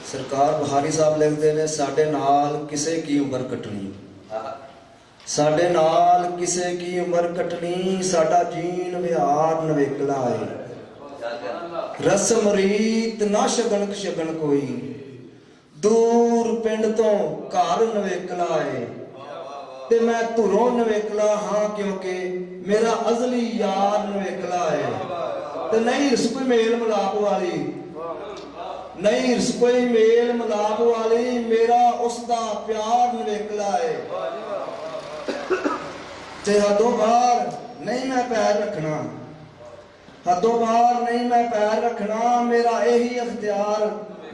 सरकार बुहारी साहब लिखते हैं, साडे नाल किसे की उम्र कटनी, साडे नाल किसे की उम्र कटनी, साडा जीन विहार नवेकला है, रस्म रीत ना शगन शगन कोई, दूर पिंड तो घर नवेकला है, ते मैं धुरों नवेकला हाँ क्योंकि मेरा अजली यार नवेकला है। ते नहीं रिस कोई मेल मिलाप वाली, नहीं रिस कोई मेल मिलाप वाली, मेरा उसका प्यार नवेकला है। ते हदों बाहर नहीं मैं पैर रखना, हदों बाहर नहीं मैं पैर रखना, मेरा यही अख्तियार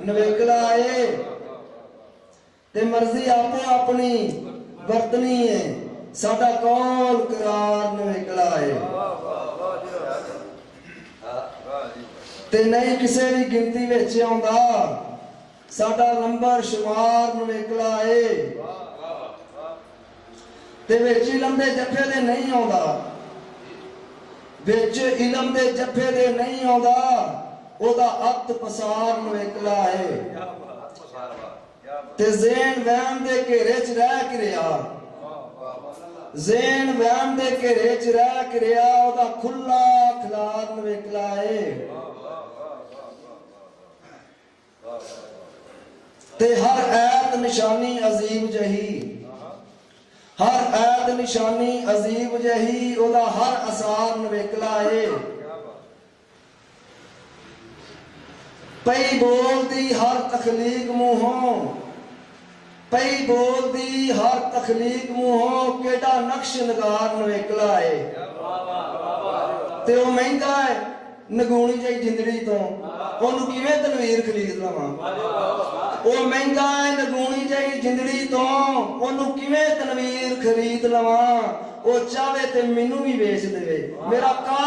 नवेकला है। ते मर्जी आपो अपनी वरतनी है, साडा कौल करार नवेकला है। ते नहीं किसी भी गिनती विच आउंदा, साडा नंबर शुमार नवेकला है। ते विच इलम दे जफे दे नहीं आउंदा, विच इलम दे जफे दे नहीं आउंदा, ओदा अत पसार नवेकला है। ते ज़ेन वहम दे घेरे च रह के रहा, ज़ेन वहम दे घेरे च रह के रहा, ओदा खुला खिलार नवेकला है। ते हर ऐत निशानी अजीब जही, हर ऐत निशानी अजीब जही, ओदा हर असार नवेकला है। पई बोलदी हर तखलीक मुंहों, पई बोलदी हर तखलीक मुंहों, केड़ा नक्श नगार नवेकला है। ते ओ महंगा है नगूनी जाई जिंदड़ी तो, ओनू किवें तनवीर खरीद लवां। ओ महंगा है नगूनी जाई जिंदड़ी तो, ओनू किवें तनवीर खरीद लवां। ओ चाहे ते मैनू भी बेच देवे, मेरा का